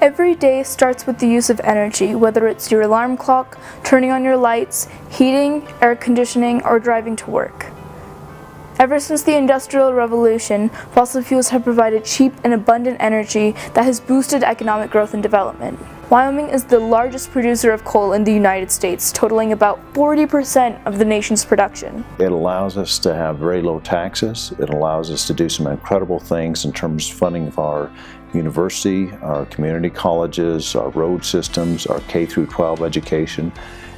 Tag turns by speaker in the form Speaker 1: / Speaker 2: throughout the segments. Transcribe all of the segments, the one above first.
Speaker 1: Every day starts with the use of energy, whether it's your alarm clock, turning on your lights, heating, air conditioning, or driving to work. Ever since the Industrial Revolution, fossil fuels have provided cheap and abundant energy that has boosted economic growth and development. Wyoming is the largest producer of coal in the United States, totaling about 40% of the nation's production.
Speaker 2: It allows us to have very low taxes. It allows us to do some incredible things in terms of funding of our university, our community colleges, our road systems, our K through 12 education.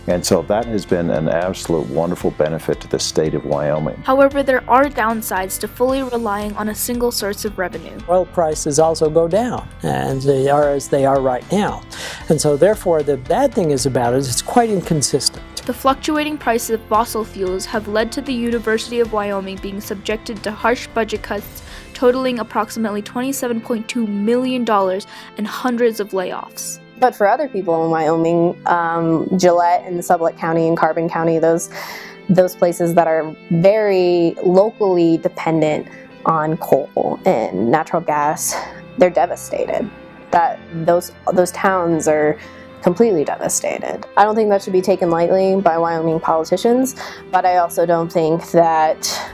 Speaker 2: And so that has been an absolute wonderful benefit to the state of Wyoming.
Speaker 1: However, there are downsides to fully relying on a single source of revenue.
Speaker 3: Oil prices also go down, and they are as they are right now. And so therefore, the bad thing about it is it's quite inconsistent.
Speaker 1: The fluctuating prices of fossil fuels have led to the University of Wyoming being subjected to harsh budget cuts totaling approximately $27.2 million and hundreds of layoffs.
Speaker 4: But for other people in Wyoming, Gillette and Sublette County and Carbon County, those places that are very locally dependent on coal and natural gas, they're devastated. Those towns are completely devastated. I don't think that should be taken lightly by Wyoming politicians, but I also don't think that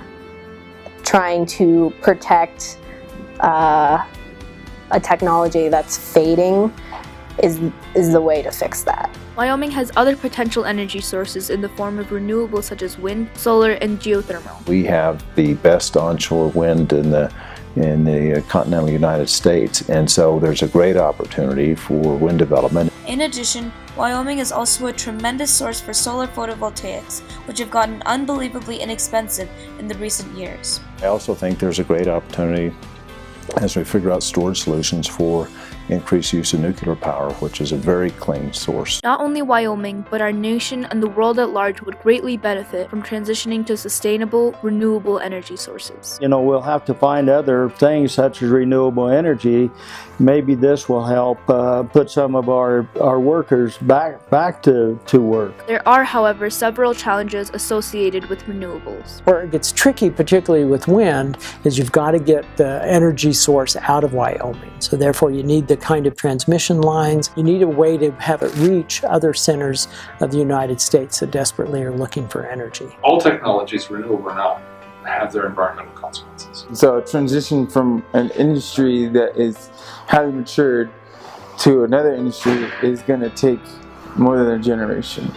Speaker 4: trying to protect a technology that's fading is the way to fix that.
Speaker 1: Wyoming has other potential energy sources in the form of renewables such as wind, solar, and geothermal.
Speaker 2: We have the best onshore wind in the continental United States, and so there's a great opportunity for wind development.
Speaker 5: In addition, Wyoming is also a tremendous source for solar photovoltaics, which have gotten unbelievably inexpensive in the recent years.
Speaker 2: I also think there's a great opportunity as we figure out storage solutions for increased use of nuclear power, which is a very clean source.
Speaker 1: Not only Wyoming, but our nation and the world at large would greatly benefit from transitioning to sustainable, renewable energy sources.
Speaker 6: We'll have to find other things such as renewable energy. Maybe this will help put some of our workers back to work.
Speaker 1: There are, however, several challenges associated with renewables.
Speaker 3: Where it gets tricky, particularly with wind, is you've got to get the energy source out of Wyoming. So therefore you need the kind of transmission lines. You need a way to have it reach other centers of the United States that desperately are looking for energy.
Speaker 7: All technologies, renewable or not, have their environmental consequences.
Speaker 8: So a transition from an industry that is highly matured to another industry is going to take more than a generation.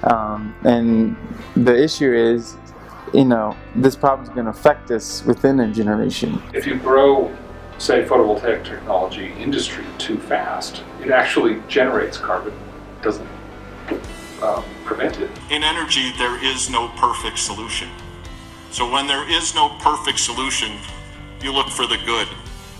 Speaker 8: And the issue is, this problem is going to affect us within a generation.
Speaker 7: If you grow, say, photovoltaic technology industry too fast, it actually generates carbon, doesn't prevent it.
Speaker 9: In energy, there is no perfect solution. So when there is no perfect solution, you look for the good.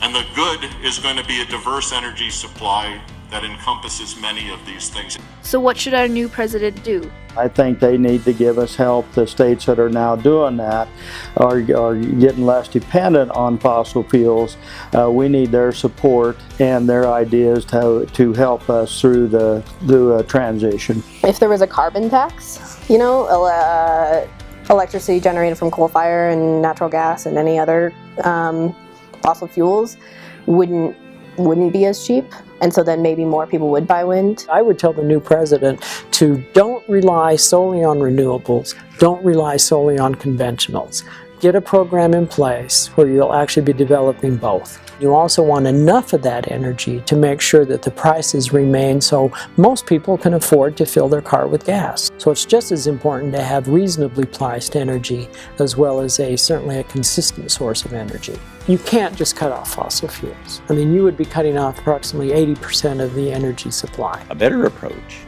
Speaker 9: And the good is going to be a diverse energy supply that encompasses many of these things.
Speaker 1: So what should our new president do?
Speaker 6: I think they need to give us help. The states that are now doing that are getting less dependent on fossil fuels. We need their support and their ideas to help us through the transition.
Speaker 4: If there was a carbon tax, electricity generated from coal fire and natural gas and any other fossil fuels wouldn't be as cheap, and so then maybe more people would buy wind.
Speaker 3: I would tell the new president to don't rely solely on renewables, don't rely solely on conventionals. Get a program in place where you'll actually be developing both. You also want enough of that energy to make sure that the prices remain so most people can afford to fill their car with gas. So it's just as important to have reasonably priced energy as well as certainly a consistent source of energy. You can't just cut off fossil fuels. You would be cutting off approximately 80% of the energy supply.
Speaker 10: A better approach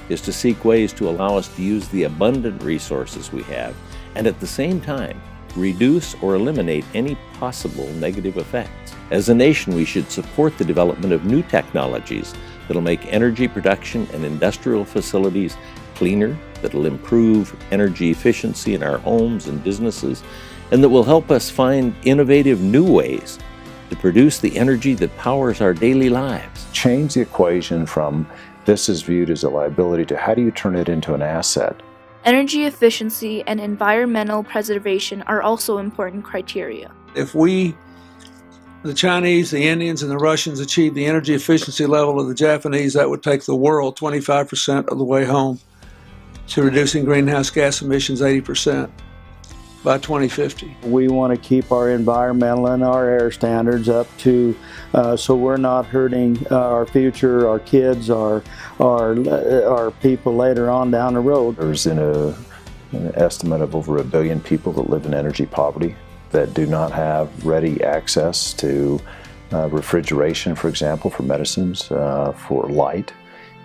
Speaker 10: is to seek ways to allow us to use the abundant resources we have and at the same time reduce or eliminate any possible negative effects. As a nation, we should support the development of new technologies that'll make energy production and industrial facilities cleaner, that'll improve energy efficiency in our homes and businesses, and that will help us find innovative new ways to produce the energy that powers our daily lives.
Speaker 2: Change the equation from this is viewed as a liability to how do you turn it into an asset?
Speaker 1: Energy efficiency and environmental preservation are also important criteria.
Speaker 11: If we the Chinese, the Indians, and the Russians achieved the energy efficiency level of the Japanese, that would take the world 25% of the way home to reducing greenhouse gas emissions 80% by 2050.
Speaker 6: We want to keep our environmental and our air standards up to, so we're not hurting our future, our kids, our people later on down the road.
Speaker 2: There's an estimate of over 1 billion people that live in energy poverty that do not have ready access to refrigeration, for example, for medicines, for light.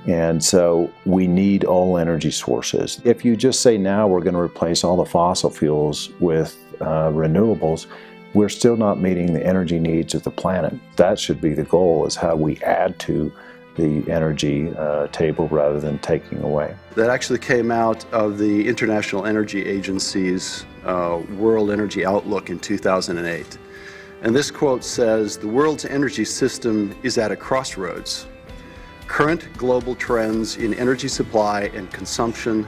Speaker 2: And so we need all energy sources. If you just say now we're going to replace all the fossil fuels with renewables, we're still not meeting the energy needs of the planet. That should be the goal, is how we add to the energy table rather than taking away.
Speaker 12: That actually came out of the International Energy Agency's World Energy Outlook in 2008. And this quote says, "The world's energy system is at a crossroads. Current global trends in energy supply and consumption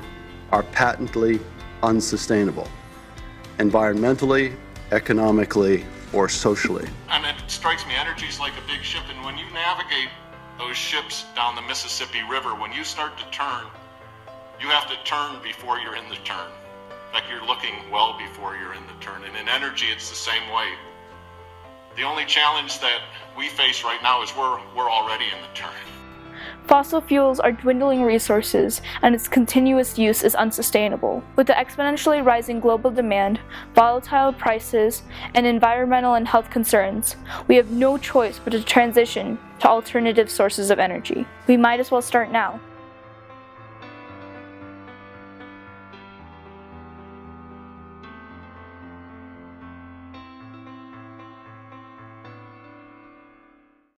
Speaker 12: are patently unsustainable, environmentally, economically, or socially."
Speaker 9: And it strikes me, energy is like a big ship, and when you navigate those ships down the Mississippi River, when you start to turn, you have to turn before you're in the turn. Like you're looking well before you're in the turn. And in energy, it's the same way. The only challenge that we face right now is we're already in the turn.
Speaker 1: Fossil fuels are dwindling resources, and its continuous use is unsustainable. With the exponentially rising global demand, volatile prices, and environmental and health concerns, we have no choice but to transition to alternative sources of energy. We might as well start now.